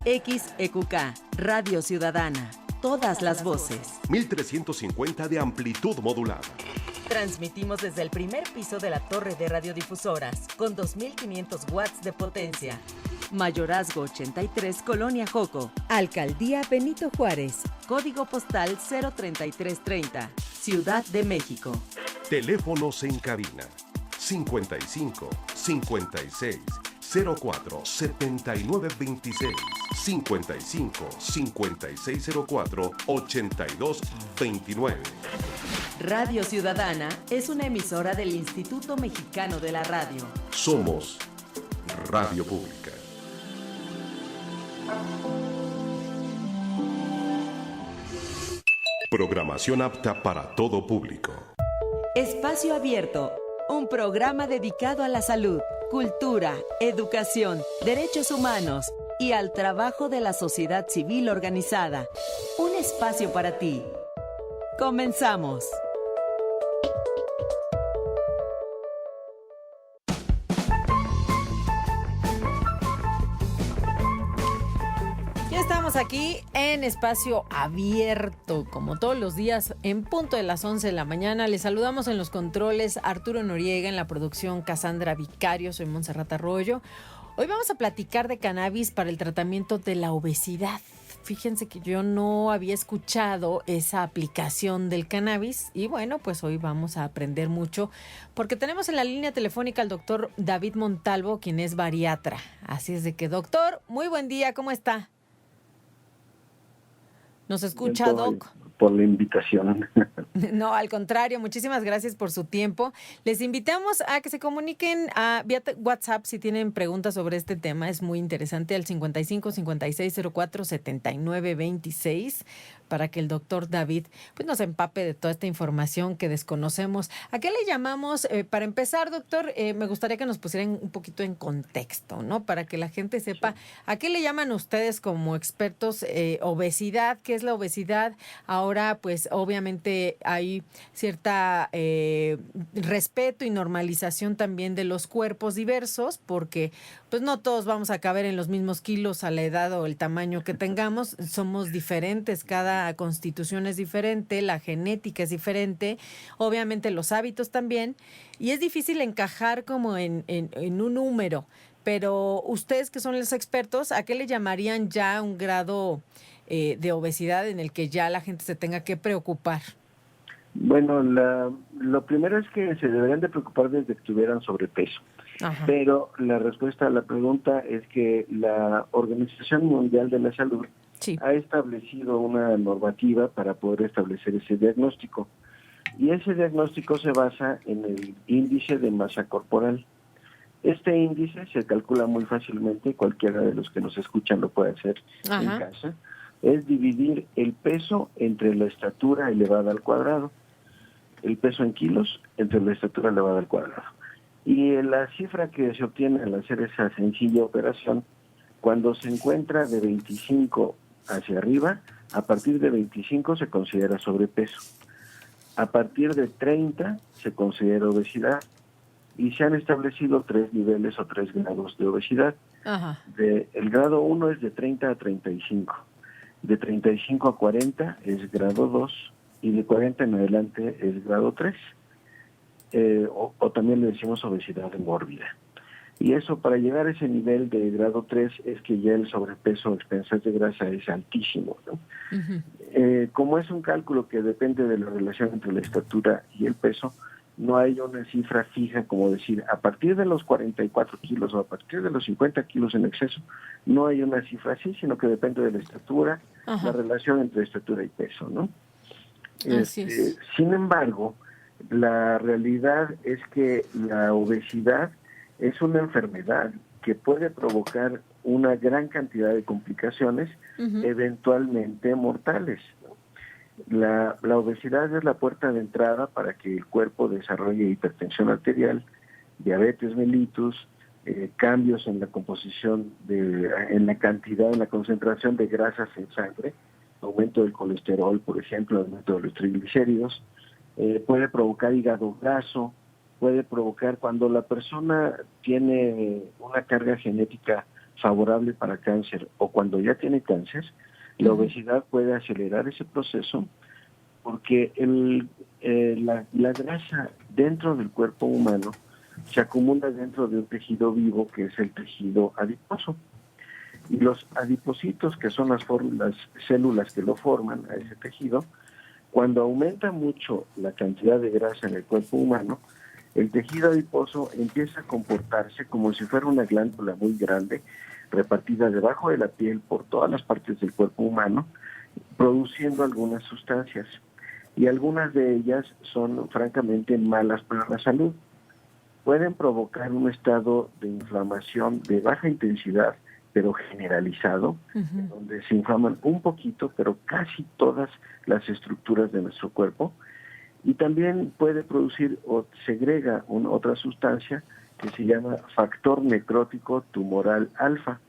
XEQK, Radio Ciudadana, todas las voces. 1350 de amplitud modulada. Transmitimos desde el primer piso de la torre de radiodifusoras, con 2500 watts de potencia. Mayorazgo 83, Colonia Joco. Alcaldía Benito Juárez. Código postal 03330, Ciudad de México. Teléfonos en cabina 55 56 04 79 26, 55 5604 82 29. Radio Ciudadana es una emisora del Instituto Mexicano de la Radio. Somos Radio Pública. Programación apta para todo público. Espacio Abierto, un programa dedicado a la salud, cultura, educación, derechos humanos y al trabajo de la sociedad civil organizada. Un espacio para ti. Comenzamos. Estamos aquí en Espacio Abierto, como todos los días, en punto de las 11 de la mañana. Les saludamos en los controles Arturo Noriega, en la producción Cassandra Vicario, soy Montserrat Arroyo. Hoy vamos a platicar de cannabis para el tratamiento de la obesidad. Fíjense que yo no había escuchado esa aplicación del cannabis y bueno, pues hoy vamos a aprender mucho porque tenemos en la línea telefónica al doctor David Montalvo, quien es bariatra. Así es de que, doctor, muy buen día, ¿cómo está? ¿Nos escucha, Doc? Por la invitación. No, al contrario, muchísimas gracias por su tiempo. Les invitamos a que se comuniquen vía WhatsApp si tienen preguntas sobre este tema. Es muy interesante, al 55 56 04 79 26, para que el doctor David pues nos empape de toda esta información que desconocemos. ¿A qué le llamamos? Para empezar, doctor, me gustaría que nos pusieran un poquito en contexto, ¿no? Para que la gente sepa, ¿a qué le llaman ustedes como expertos obesidad? ¿Qué es la obesidad? Ahora, pues, obviamente hay cierta respeto y normalización también de los cuerpos diversos, porque pues no todos vamos a caber en los mismos kilos a la edad o el tamaño que tengamos. Somos diferentes, cada constitución es diferente, la genética es diferente, obviamente los hábitos también, y es difícil encajar como en un número. Pero ustedes que son los expertos, ¿a qué le llamarían ya un grado de obesidad en el que ya la gente se tenga que preocupar? Bueno, lo primero es que se deberían de preocupar desde que tuvieran sobrepeso. Ajá. Pero la respuesta a la pregunta es que la Organización Mundial de la Salud ha establecido una normativa para poder establecer ese diagnóstico. Y ese diagnóstico se basa en el índice de masa corporal. Este índice se calcula muy fácilmente, cualquiera de los que nos escuchan lo puede hacer en casa. Es dividir el peso entre la estatura elevada al cuadrado, el peso en kilos entre la estatura elevada al cuadrado. Y la cifra que se obtiene al hacer esa sencilla operación, cuando se encuentra de 25 hacia arriba, a partir de 25 se considera sobrepeso. A partir de 30 se considera obesidad. Y se han establecido 3 niveles o 3 grados de obesidad. Ajá. El grado 1 es de 30 a 35. De 35 a 40 es grado 2 y de 40 en adelante es grado 3. O también le decimos obesidad mórbida. Y eso, para llegar a ese nivel de grado 3 es que ya el sobrepeso a expensas de grasa es altísimo, ¿no? Uh-huh. Como es un cálculo que depende de la relación entre la estatura y el peso, no hay una cifra fija como decir, a partir de los 44 kilos o a partir de los 50 kilos en exceso, no hay una cifra así, sino que depende de la estatura, ajá, la relación entre estatura y peso, ¿no? Sin embargo, la realidad es que la obesidad es una enfermedad que puede provocar una gran cantidad de complicaciones, uh-huh, eventualmente mortales. La obesidad es la puerta de entrada para que el cuerpo desarrolle hipertensión arterial, diabetes mellitus, cambios en la composición, en la cantidad, en la concentración de grasas en sangre, aumento del colesterol, por ejemplo, aumento de los triglicéridos, puede provocar hígado graso, puede provocar cuando la persona tiene una carga genética favorable para cáncer o cuando ya tiene cáncer, la obesidad puede acelerar ese proceso porque la grasa dentro del cuerpo humano se acumula dentro de un tejido vivo que es el tejido adiposo. Y los adipocitos, que son las células que lo forman a ese tejido, cuando aumenta mucho la cantidad de grasa en el cuerpo humano, el tejido adiposo empieza a comportarse como si fuera una glándula muy grande, repartida debajo de la piel por todas las partes del cuerpo humano, produciendo algunas sustancias. Y algunas de ellas son francamente malas para la salud. Pueden provocar un estado de inflamación de baja intensidad, pero generalizado, donde se inflaman un poquito, pero casi todas las estructuras de nuestro cuerpo. Y también puede producir o segrega otra sustancia que se llama factor necrótico tumoral alfa.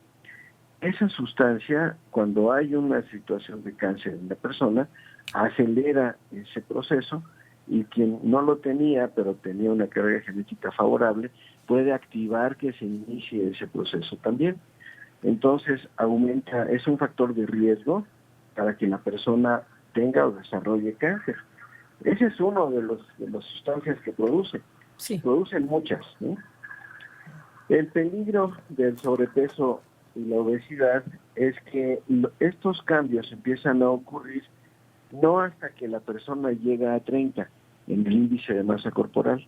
Esa sustancia, cuando hay una situación de cáncer en la persona, acelera ese proceso y quien no lo tenía, pero tenía una carga genética favorable, puede activar que se inicie ese proceso también. Entonces aumenta, es un factor de riesgo para que la persona tenga o desarrolle cáncer. Ese es uno de las sustancias que produce. Sí. Producen muchas, ¿no? El peligro del sobrepeso y la obesidad es que estos cambios empiezan a ocurrir no hasta que la persona llega a 30 en el índice de masa corporal.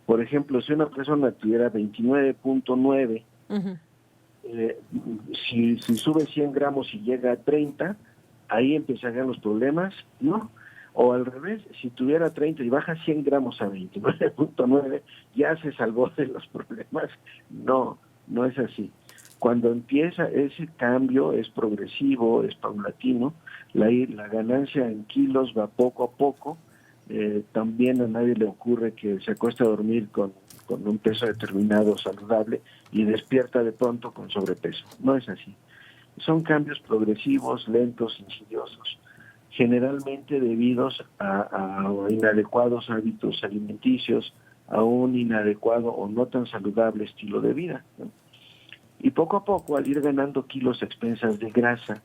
Por ejemplo, si una persona tuviera 29.9, si sube 100 gramos y llega a 30, ahí empezarían los problemas, ¿no? O al revés, si tuviera 30 y baja 100 gramos a 29.9, ya se salvó de los problemas. No, no es así. Cuando empieza ese cambio es progresivo, es paulatino, la ganancia en kilos va poco a poco. También a nadie le ocurre que se acuesta a dormir con un peso determinado saludable y despierta de pronto con sobrepeso. No es así. Son cambios progresivos, lentos, insidiosos, generalmente debidos a inadecuados hábitos alimenticios, a un inadecuado o no tan saludable estilo de vida, ¿no? Y poco a poco, al ir ganando kilos a expensas de grasa,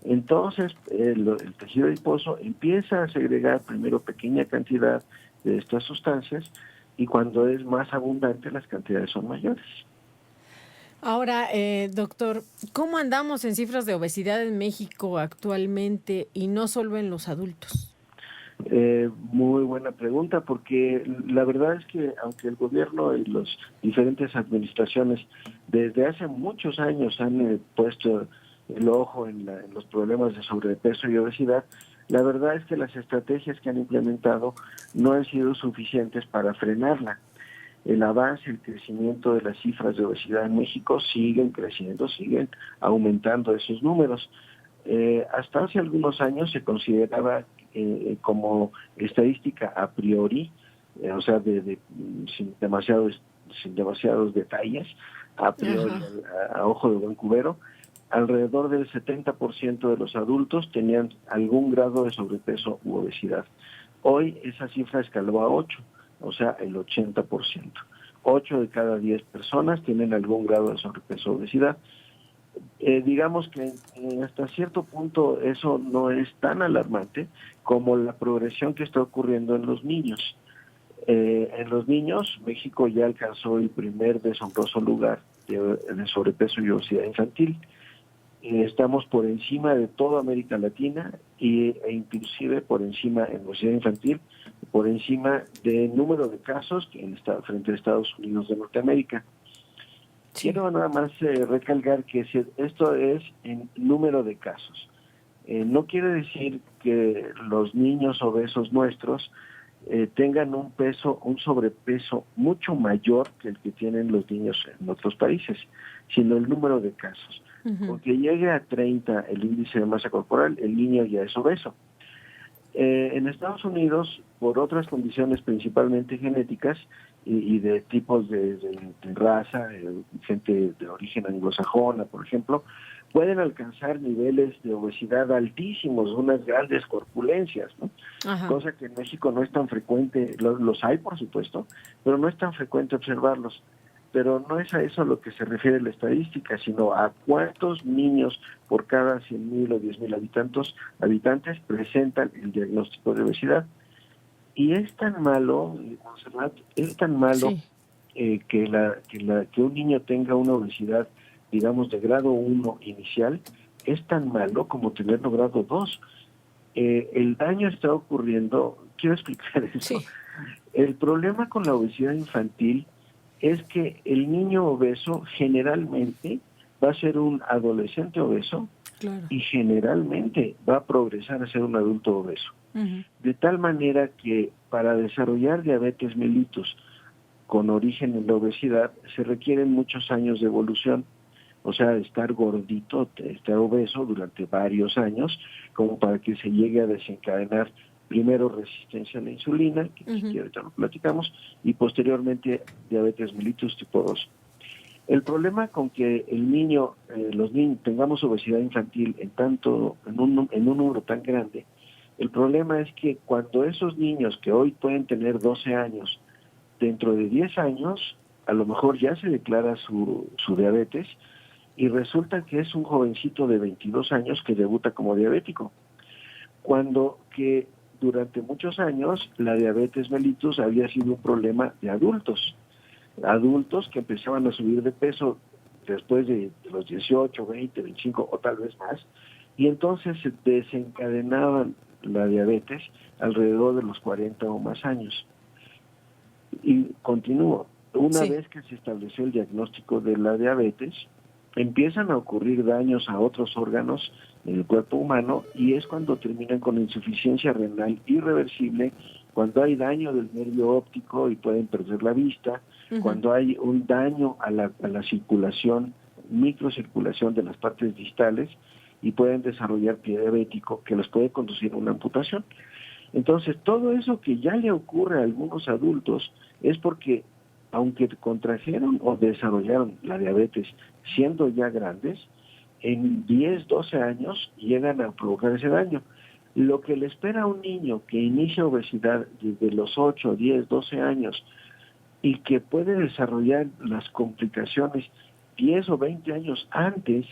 entonces el tejido adiposo empieza a segregar primero pequeña cantidad de estas sustancias y cuando es más abundante las cantidades son mayores. Ahora, doctor, ¿cómo andamos en cifras de obesidad en México actualmente y no solo en los adultos? Muy buena pregunta, porque la verdad es que aunque el gobierno y las diferentes administraciones desde hace muchos años han puesto el ojo en los problemas de sobrepeso y obesidad, la verdad es que las estrategias que han implementado no han sido suficientes para frenarla. El avance, el crecimiento de las cifras de obesidad en México siguen creciendo, siguen aumentando esos números. Hasta hace algunos años se consideraba como estadística a priori, o sea, sin demasiados detalles, a priori, a ojo de buen cubero, alrededor del 70% de los adultos tenían algún grado de sobrepeso u obesidad. Hoy esa cifra escaló a 8, o sea, el 80%. 8 de cada 10 personas tienen algún grado de sobrepeso o obesidad. Digamos que hasta cierto punto eso no es tan alarmante como la progresión que está ocurriendo en los niños. En los niños, México ya alcanzó el primer deshonroso lugar de sobrepeso y obesidad infantil. Estamos por encima de toda América Latina e inclusive por encima en obesidad infantil, por encima del número de casos frente a Estados Unidos de Norteamérica. Quiero nada más recalcar que esto es en número de casos. No quiere decir que los niños obesos nuestros tengan un sobrepeso mucho mayor que el que tienen los niños en otros países, sino el número de casos. Porque llegue a 30 el índice de masa corporal, el niño ya es obeso. En Estados Unidos, por otras condiciones principalmente genéticas y de tipos de raza, gente de origen anglosajona, por ejemplo, pueden alcanzar niveles de obesidad altísimos, unas grandes corpulencias, ¿no? Cosa que en México no es tan frecuente, los hay por supuesto, pero no es tan frecuente observarlos. pero no es a eso a lo que se refiere la estadística, sino a cuántos niños por cada 100,000 o 10,000 habitantes presentan el diagnóstico de obesidad. Y es tan malo, Montserrat, es tan malo Sí. que un niño tenga una obesidad, digamos, de grado 1 inicial, es tan malo como tenerlo grado 2. El daño está ocurriendo, quiero explicar eso. Sí. El problema con la obesidad infantil es que el niño obeso generalmente va a ser un adolescente obeso, Claro. y generalmente va a progresar a ser un adulto obeso. Uh-huh. De tal manera que para desarrollar diabetes mellitus con origen en la obesidad se requieren muchos años de evolución, o sea, estar gordito, estar obeso durante varios años, como para que se llegue a desencadenar primero resistencia a la insulina, que Uh-huh. si ahorita lo platicamos, y posteriormente diabetes mellitus tipo 2. El problema con que los niños tengamos obesidad infantil en un número tan grande, el problema es que cuando esos niños que hoy pueden tener 12 años, dentro de 10 años, a lo mejor ya se declara su diabetes, y resulta que es un jovencito de 22 años que debuta como diabético, cuando que durante muchos años la diabetes mellitus había sido un problema de adultos que empezaban a subir de peso después de los 18, 20, 25 o tal vez más, y entonces se desencadenaban la diabetes alrededor de los 40 o más años. Y continúo, una Sí. vez que se estableció el diagnóstico de la diabetes, empiezan a ocurrir daños a otros órganos en el cuerpo humano, y es cuando terminan con insuficiencia renal irreversible, cuando hay daño del nervio óptico y pueden perder la vista, Uh-huh. cuando hay un daño a la circulación, microcirculación de las partes distales, y pueden desarrollar pie diabético que les puede conducir a una amputación. Entonces, todo eso que ya le ocurre a algunos adultos es porque, aunque contrajeron o desarrollaron la diabetes siendo ya grandes, en 10, 12 años llegan a provocar ese daño. Lo que le espera a un niño que inicia obesidad desde los 8, 10, 12 años y que puede desarrollar las complicaciones 10 o 20 años antes,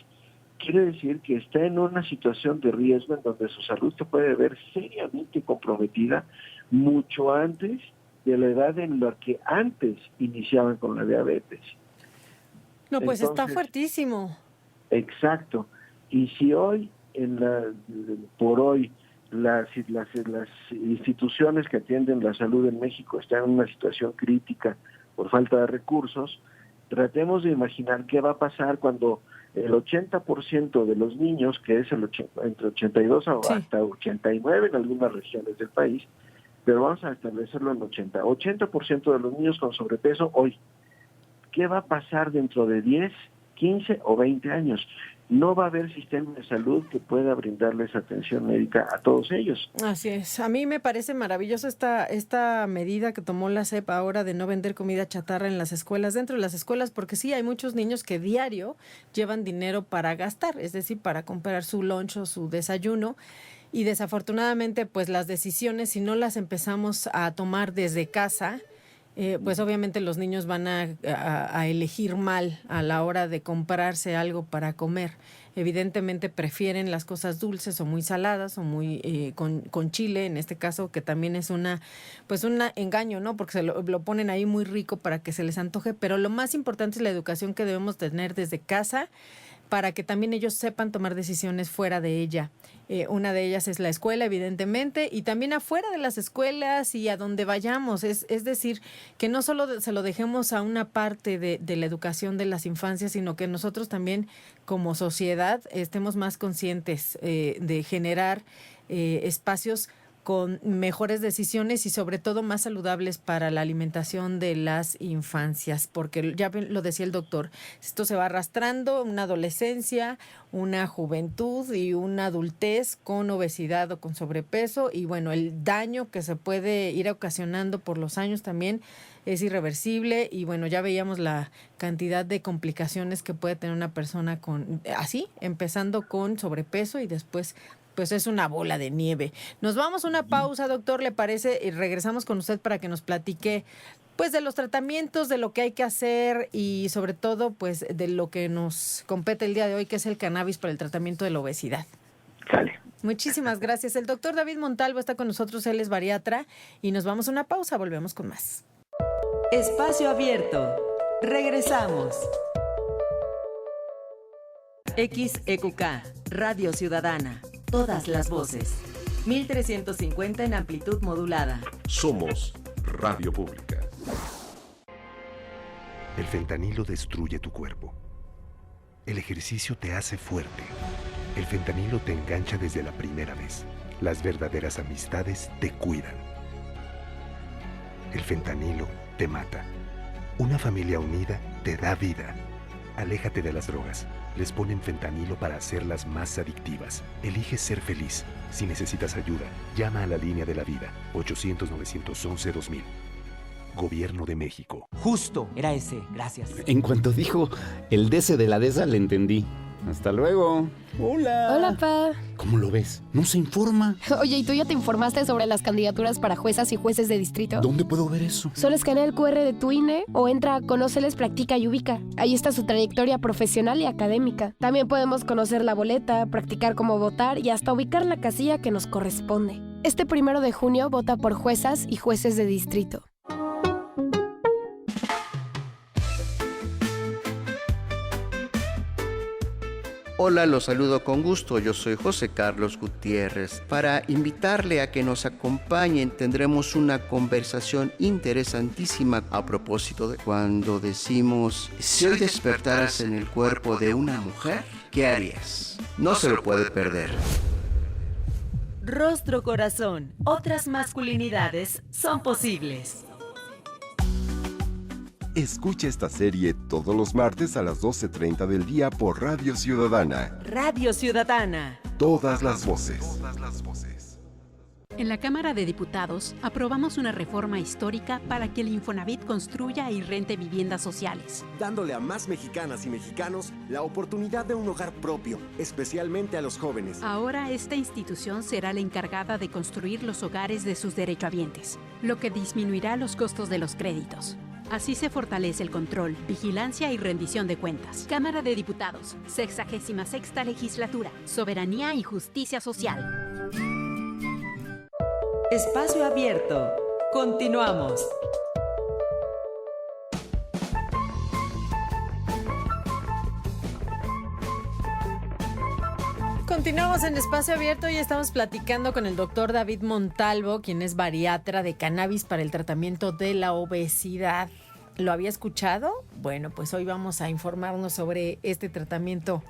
quiere decir que está en una situación de riesgo en donde su salud se puede ver seriamente comprometida mucho antes de la edad en la que antes iniciaban con la diabetes. No, pues está Entonces, fuertísimo. exacto. Y si hoy, por hoy, las instituciones que atienden la salud en México están en una situación crítica por falta de recursos, tratemos de imaginar qué va a pasar cuando el 80% de los niños, que es entre 82 Sí. hasta 89 en algunas regiones del país, pero vamos a establecerlo en 80% de los niños con sobrepeso hoy, ¿qué va a pasar dentro de 10, 15 o 20 años? No va a haber sistema de salud que pueda brindarles atención médica a todos ellos. Así es. A mí me parece maravilloso esta medida que tomó la SEP ahora de no vender comida chatarra en las escuelas, dentro de las escuelas, porque sí, hay muchos niños que diario llevan dinero para gastar, es decir, para comprar su lunch o su desayuno. Y desafortunadamente, pues las decisiones, si no las empezamos a tomar desde casa, pues obviamente los niños van a elegir mal a la hora de comprarse algo para comer. Evidentemente prefieren las cosas dulces o muy saladas o muy con chile, en este caso, que también es un engaño, ¿no? Porque lo ponen ahí muy rico para que se les antoje, pero lo más importante es la educación que debemos tener desde casa, para que también ellos sepan tomar decisiones fuera de ella. Una de ellas es la escuela, evidentemente, y también afuera de las escuelas y a donde vayamos. Es decir, que no solo se lo dejemos a una parte de la educación de las infancias, sino que nosotros también como sociedad estemos más conscientes de generar espacios con mejores decisiones y sobre todo más saludables para la alimentación de las infancias, porque ya lo decía el doctor, esto se va arrastrando, una adolescencia, una juventud y una adultez con obesidad o con sobrepeso, y bueno, el daño que se puede ir ocasionando por los años también es irreversible, y bueno, ya veíamos la cantidad de complicaciones que puede tener una persona con así, empezando con sobrepeso y después pues es una bola de nieve. Nos vamos a una pausa, doctor, ¿le parece? Y regresamos con usted para que nos platique pues de los tratamientos, de lo que hay que hacer y sobre todo pues de lo que nos compete el día de hoy, que es el cannabis para el tratamiento de la obesidad. Sale. Muchísimas gracias. El doctor David Montalvo está con nosotros, él es bariatra y nos vamos a una pausa, volvemos con más. Espacio Abierto. Regresamos. XEQK, Radio Ciudadana. Todas las voces. 1350 en amplitud modulada. Somos Radio Pública. El fentanilo destruye tu cuerpo. El ejercicio te hace fuerte. El fentanilo te engancha desde la primera vez. Las verdaderas amistades te cuidan. El fentanilo te mata. Una familia unida te da vida. Aléjate de las drogas. Les ponen fentanilo para hacerlas más adictivas. Elige ser feliz. Si necesitas ayuda, llama a la línea de la vida. 800-911-2000. Gobierno de México. Justo, era ese. Gracias. En cuanto dijo el DC de la DESA, le entendí. Hasta luego. Hola. Hola, pa. ¿Cómo lo ves? ¿No se informa? Oye, ¿y tú ya te informaste sobre las candidaturas para juezas y jueces de distrito? ¿Dónde puedo ver eso? Solo escanea el QR de tu INE o entra a Conóceles, Practica y Ubica. Ahí está su trayectoria profesional y académica. También podemos conocer la boleta, practicar cómo votar y hasta ubicar la casilla que nos corresponde. Este 1 de junio vota por juezas y jueces de distrito. Hola, los saludo con gusto. Yo soy José Carlos Gutiérrez. Para invitarle a que nos acompañen, tendremos una conversación interesantísima a propósito de cuando decimos, si hoy despertaras en el cuerpo de una mujer, ¿qué harías? No se lo puede perder. Rostro Corazón. Otras masculinidades son posibles. Escucha esta serie todos los martes a las 12:30 del día por Radio Ciudadana. Radio Ciudadana. Todas las voces. En la Cámara de Diputados aprobamos una reforma histórica para que el Infonavit construya y rente viviendas sociales, dándole a más mexicanas y mexicanos la oportunidad de un hogar propio, especialmente a los jóvenes. Ahora esta institución será la encargada de construir los hogares de sus derechohabientes, lo que disminuirá los costos de los créditos. Así se fortalece el control, vigilancia y rendición de cuentas. Cámara de Diputados, 66ª Legislatura, Soberanía y Justicia Social. Espacio Abierto. Continuamos. Continuamos en Espacio Abierto y estamos platicando con el doctor David Montalvo, quien es bariatra de cannabis para el tratamiento de la obesidad. ¿Lo había escuchado? Bueno, pues hoy vamos a informarnos sobre este tratamiento.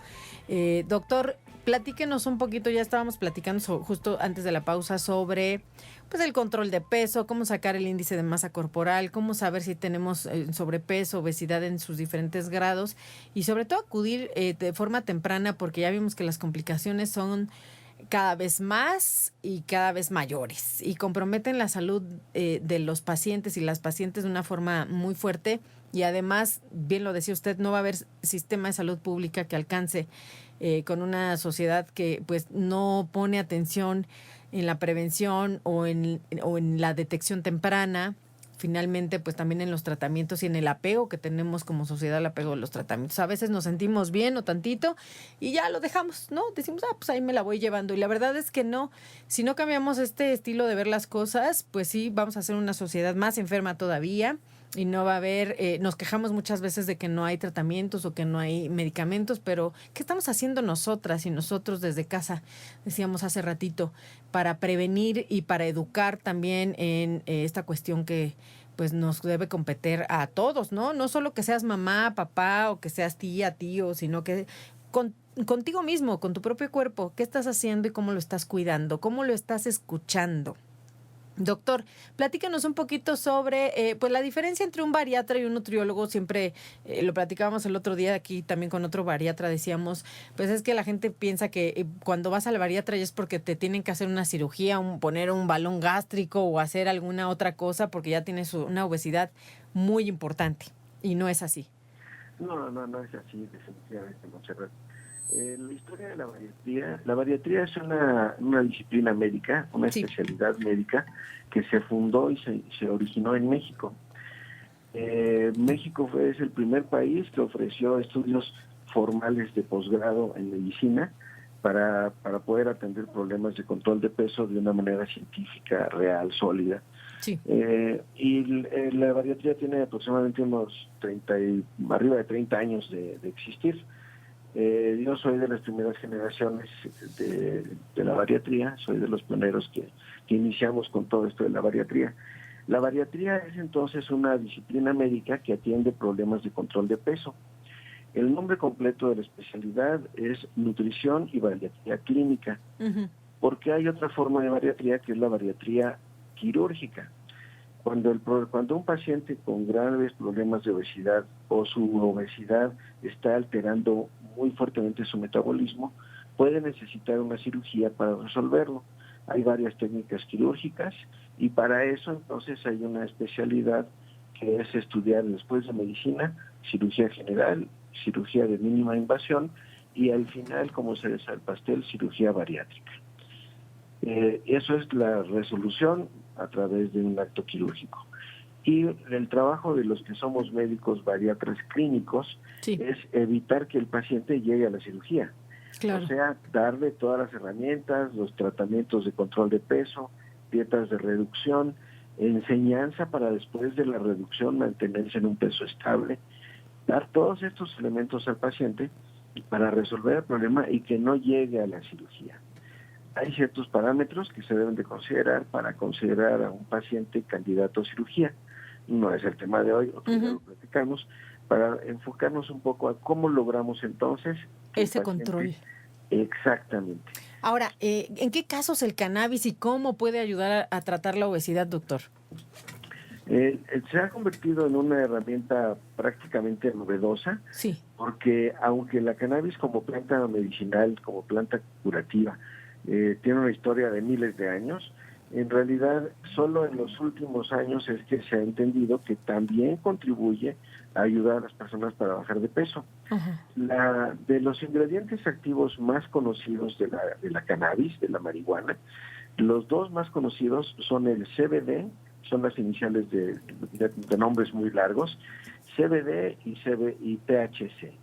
Doctor, platíquenos un poquito, ya estábamos platicando justo antes de la pausa sobre pues el control de peso, cómo sacar el índice de masa corporal, cómo saber si tenemos sobrepeso, obesidad en sus diferentes grados y sobre todo acudir de forma temprana porque ya vimos que las complicaciones son cada vez más y cada vez mayores y comprometen la salud de los pacientes y las pacientes de una forma muy fuerte y además, bien lo decía usted, no va a haber sistema de salud pública que alcance con una sociedad que pues no pone atención en la prevención o en la detección temprana. Finalmente, pues también en los tratamientos y en el apego que tenemos como sociedad, el apego de los tratamientos. A veces nos sentimos bien o tantito y ya lo dejamos, ¿no? Decimos, pues ahí me la voy llevando. Y la verdad es que no. Si no cambiamos este estilo de ver las cosas, pues sí, vamos a ser una sociedad más enferma todavía y no va a haber, nos quejamos muchas veces de que no hay tratamientos o que no hay medicamentos, pero ¿qué estamos haciendo nosotras y nosotros desde casa? Decíamos hace ratito, para prevenir y para educar también en esta cuestión que pues nos debe competir a todos, ¿no? No solo que seas mamá, papá o que seas tía, tío, sino que contigo mismo, con tu propio cuerpo, ¿qué estás haciendo y cómo lo estás cuidando? ¿Cómo lo estás escuchando? Doctor, platícanos un poquito sobre pues la diferencia entre un bariatra y un nutriólogo. Siempre lo platicábamos el otro día aquí también con otro bariatra, decíamos, pues es que la gente piensa que cuando vas al bariatra ya es porque te tienen que hacer una cirugía, poner un balón gástrico o hacer alguna otra cosa porque ya tienes una obesidad muy importante y no es así. No es así, definitivamente, Montserrat. La historia de la bariatría es una disciplina médica, una especialidad médica que se fundó y se originó en México. México es el primer país que ofreció estudios formales de posgrado en medicina para poder atender problemas de control de peso de una manera científica, real, sólida. Sí. La bariatría tiene aproximadamente unos arriba de 30 años de existir. Yo soy de las primeras generaciones de la bariatría, soy de los pioneros que iniciamos con todo esto de la bariatría. La bariatría es entonces una disciplina médica que atiende problemas de control de peso. El nombre completo de la especialidad es nutrición y bariatría clínica, porque hay otra forma de bariatría que es la bariatría quirúrgica. Cuando un paciente con graves problemas de obesidad o su obesidad está alterando muy fuertemente su metabolismo, puede necesitar una cirugía para resolverlo. Hay varias técnicas quirúrgicas y para eso entonces hay una especialidad que es estudiar después de medicina, cirugía general, cirugía de mínima invasión y al final, como cereza del pastel, cirugía bariátrica. Eso es la resolución a través de un acto quirúrgico. Y el trabajo de los que somos médicos bariatras clínicos es evitar que el paciente llegue a la cirugía. Claro. O sea, darle todas las herramientas, los tratamientos de control de peso, dietas de reducción, enseñanza para después de la reducción mantenerse en un peso estable, dar todos estos elementos al paciente para resolver el problema y que no llegue a la cirugía. Hay ciertos parámetros que se deben de considerar para considerar a un paciente candidato a cirugía. No es el tema de hoy, otro día lo platicamos, para enfocarnos un poco a cómo logramos entonces ese control. Exactamente. Ahora, ¿en qué casos el cannabis y cómo puede ayudar a tratar la obesidad, doctor? Se ha convertido en una herramienta prácticamente novedosa, porque aunque la cannabis como planta medicinal, como planta curativa, tiene una historia de miles de años, en realidad solo en los últimos años es que se ha entendido que también contribuye a ayudar a las personas para bajar de peso. De los ingredientes activos más conocidos de la cannabis, de la marihuana, los dos más conocidos son el CBD, son las iniciales de nombres muy largos, CBD y THC.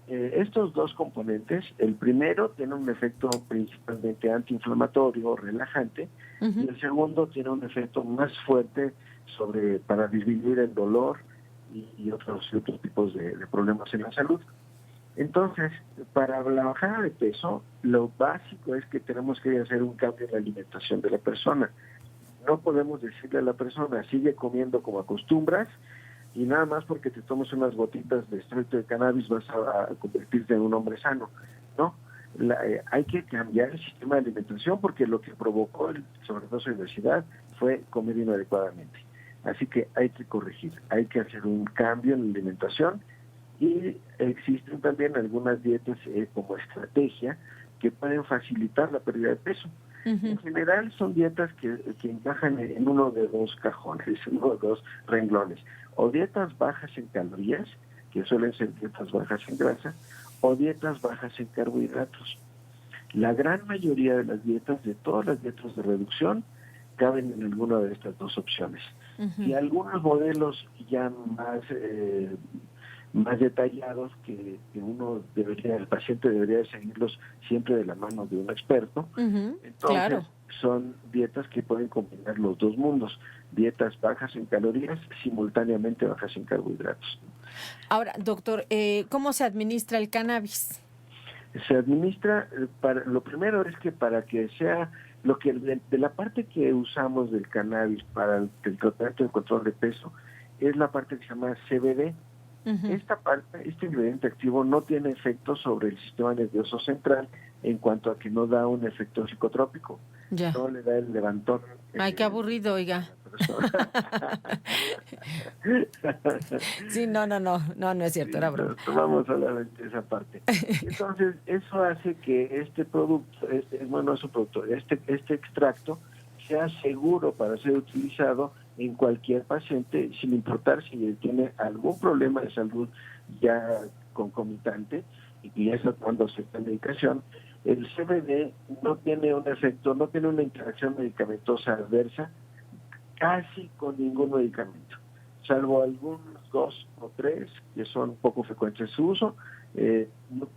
Estos dos componentes, el primero tiene un efecto principalmente antiinflamatorio, relajante, y el segundo tiene un efecto más fuerte para disminuir el dolor y otros tipos de problemas en la salud. Entonces, para la bajada de peso, lo básico es que tenemos que hacer un cambio en la alimentación de la persona. No podemos decirle a la persona, sigue comiendo como acostumbras, y nada más porque te tomes unas gotitas de extracto de cannabis vas a convertirte en un hombre sano. No, hay que cambiar el sistema de alimentación porque lo que provocó el sobrepeso y obesidad fue comer inadecuadamente. Así que hay que corregir, hay que hacer un cambio en la alimentación y existen también algunas dietas como estrategia que pueden facilitar la pérdida de peso. En general son dietas que encajan en uno de dos cajones, uno de dos renglones. O dietas bajas en calorías, que suelen ser dietas bajas en grasa, o dietas bajas en carbohidratos. La gran mayoría de las dietas, de todas las dietas de reducción, caben en alguna de estas dos opciones. Y algunos modelos ya más detallados que el paciente debería seguirlos siempre de la mano de un experto. Entonces, son dietas que pueden combinar los dos mundos, dietas bajas en calorías, simultáneamente bajas en carbohidratos. Ahora, doctor, ¿cómo se administra el cannabis? Se administra, lo primero es que para que sea, de la parte que usamos del cannabis para el tratamiento de control de peso, es la parte que se llama CBD. Esta parte, este ingrediente activo no tiene efecto sobre el sistema nervioso central en cuanto a que no da un efecto psicotrópico. No le da el levantón. Ay, qué aburrido, oiga. Sí, no es cierto, era broma. Vamos a hablar de esa parte. Entonces, eso hace que este producto, este extracto sea seguro para ser utilizado en cualquier paciente, sin importar si tiene algún problema de salud ya concomitante, y ya está tomando cierta medicación, el CBD no tiene un efecto, no tiene una interacción medicamentosa adversa casi con ningún medicamento, salvo algunos 2 o 3 que son poco frecuentes en su uso.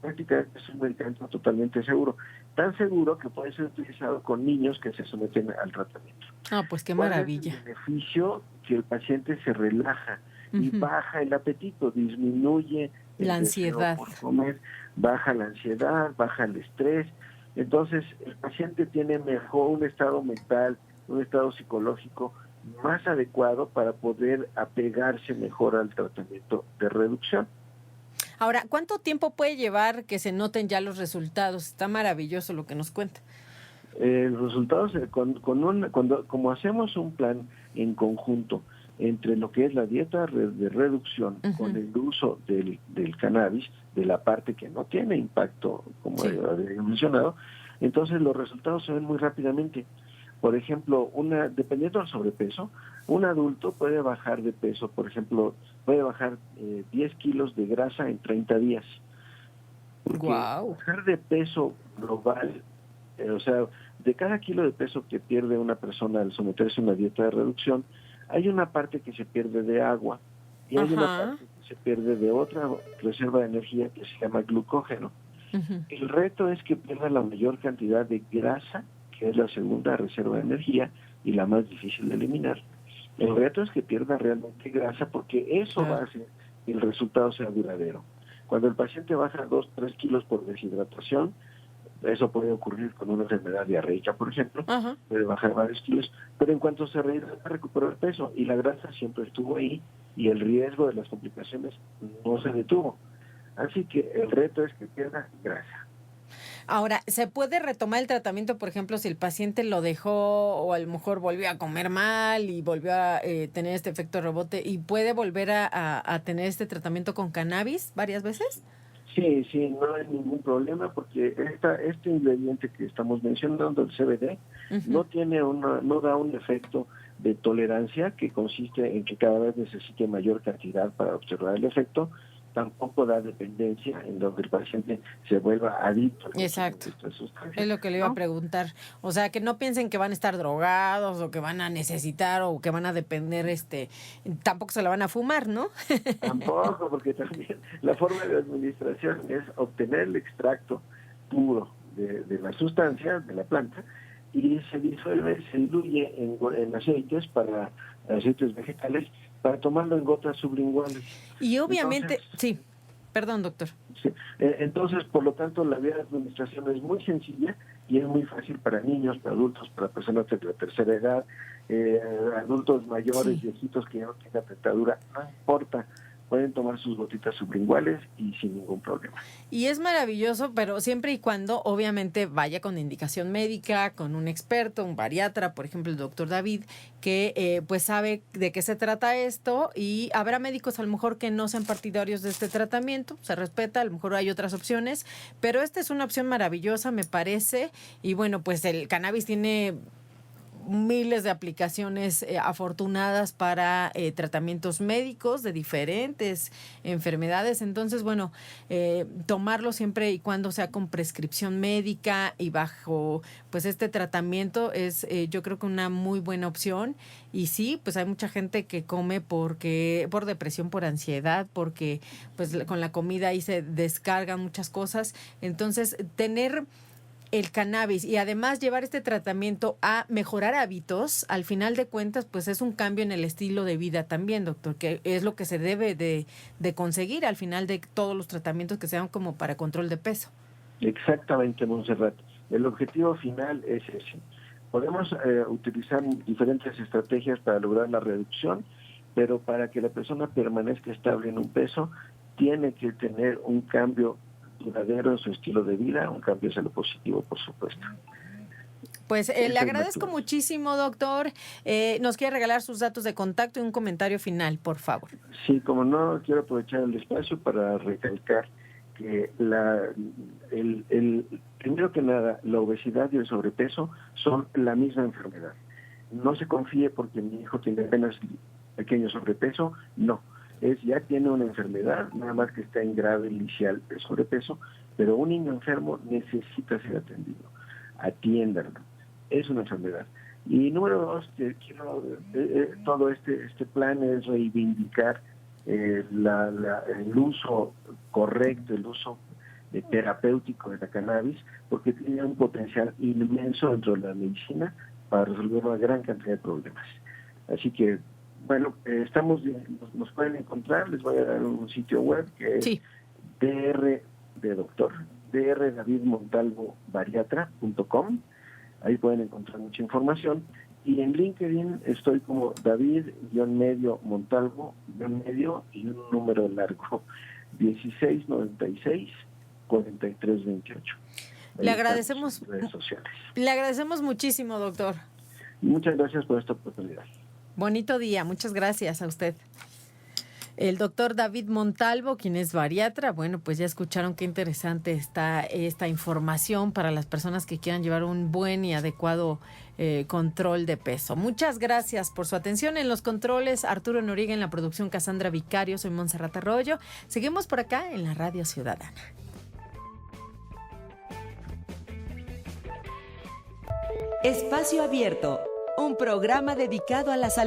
Prácticamente es un medicamento totalmente seguro, tan seguro que puede ser utilizado con niños que se someten al tratamiento. Pues qué maravilla. El beneficio que el paciente se relaja y baja el apetito, disminuye la ansiedad por comer, baja la ansiedad, baja el estrés. Entonces el paciente tiene mejor un estado mental, un estado psicológico más adecuado para poder apegarse mejor al tratamiento de reducción. Ahora, ¿cuánto tiempo puede llevar que se noten ya los resultados? Está maravilloso lo que nos cuenta. Los resultados, como hacemos un plan en conjunto entre lo que es la dieta de reducción con el uso del cannabis, de la parte que no tiene impacto, como había mencionado, entonces los resultados se ven muy rápidamente. Por ejemplo, dependiendo del sobrepeso, un adulto puede bajar de peso, por ejemplo, puede bajar 10 kilos de grasa en 30 días. Bajar de peso global, o sea, de cada kilo de peso que pierde una persona al someterse a una dieta de reducción, hay una parte que se pierde de agua y hay una parte que se pierde de otra reserva de energía que se llama glucógeno. El reto es que pierda la mayor cantidad de grasa, que es la segunda reserva de energía y la más difícil de eliminar. El reto es que pierda realmente grasa, porque eso va a hacer que el resultado sea duradero. Cuando el paciente baja 2-3 kilos por deshidratación, eso puede ocurrir con una enfermedad diarreica, por ejemplo, puede bajar varios kilos, pero en cuanto se recupera el peso y la grasa siempre estuvo ahí y el riesgo de las complicaciones no se detuvo. Así que el reto es que pierda grasa. Ahora, ¿se puede retomar el tratamiento, por ejemplo, si el paciente lo dejó o a lo mejor volvió a comer mal y volvió a tener este efecto rebote y puede volver a tener este tratamiento con cannabis varias veces? Sí, no hay ningún problema, porque este ingrediente que estamos mencionando, el CBD, no da un efecto de tolerancia que consiste en que cada vez necesite mayor cantidad para observar el efecto. Tampoco da dependencia en donde el paciente se vuelva adicto. Exacto. Es lo que le iba a preguntar. O sea, que no piensen que van a estar drogados o que van a necesitar o que van a depender, tampoco se la van a fumar, ¿no? Tampoco, porque también la forma de administración es obtener el extracto puro de la sustancia, de la planta, y se disuelve, se diluye en aceites vegetales, para tomarlo en gotas sublinguales. Y obviamente, perdón, doctor. Sí. Entonces, por lo tanto, la vía de administración es muy sencilla y es muy fácil para niños, para adultos, para personas de la tercera edad, adultos mayores, viejitos que ya no tengan dentadura, no importa. Pueden tomar sus gotitas sublinguales y sin ningún problema. Y es maravilloso, pero siempre y cuando obviamente vaya con indicación médica, con un experto, un bariatra, por ejemplo el doctor David, que pues sabe de qué se trata esto, y habrá médicos a lo mejor que no sean partidarios de este tratamiento, se respeta, a lo mejor hay otras opciones, pero esta es una opción maravillosa, me parece, y bueno, pues el cannabis tiene miles de aplicaciones afortunadas para tratamientos médicos de diferentes enfermedades. Entonces, bueno, tomarlo siempre y cuando sea con prescripción médica y bajo pues este tratamiento es yo creo que una muy buena opción. Y sí, pues hay mucha gente que come por depresión, por ansiedad, porque pues con la comida ahí se descargan muchas cosas. Entonces, tener el cannabis y además llevar este tratamiento a mejorar hábitos, al final de cuentas, pues es un cambio en el estilo de vida también, doctor, que es lo que se debe de conseguir al final de todos los tratamientos que sean como para control de peso. Exactamente, Montserrat. El objetivo final es ese. Podemos utilizar diferentes estrategias para lograr la reducción, pero para que la persona permanezca estable en un peso, tiene que tener un cambio duradero en su estilo de vida, un cambio hacia lo positivo, por supuesto. Pues le agradezco muchísimo, doctor. Nos quiere regalar sus datos de contacto y un comentario final, por favor. Sí, como no, quiero aprovechar el espacio para recalcar que primero que nada, la obesidad y el sobrepeso son la misma enfermedad. No se confíe porque mi hijo tiene apenas pequeño sobrepeso, no. ya tiene una enfermedad, nada más que está en grado inicial de sobrepeso, pero un niño enfermo necesita ser atendido. Atiéndanlo. Es una enfermedad. Y número 2, todo este plan es reivindicar el uso correcto, el uso terapéutico de la cannabis, porque tiene un potencial inmenso dentro de la medicina para resolver una gran cantidad de problemas. Así que, bueno, nos pueden encontrar, les voy a dar un sitio web que es drdavidmontalvobariatra.com. Ahí pueden encontrar mucha información. Y en LinkedIn estoy como David-Montalvo- y un número largo, 1696-4328. Le agradecemos, redes sociales. Le agradecemos muchísimo, doctor. Muchas gracias por esta oportunidad. Bonito día, muchas gracias a usted. El doctor David Montalvo, quien es bariatra, bueno, pues ya escucharon qué interesante está esta información para las personas que quieran llevar un buen y adecuado control de peso. Muchas gracias por su atención. En los controles, Arturo Noriega, en la producción, Cassandra Vicario, soy Montserrat Arroyo. Seguimos por acá en la Radio Ciudadana. Espacio Abierto, un programa dedicado a la salud.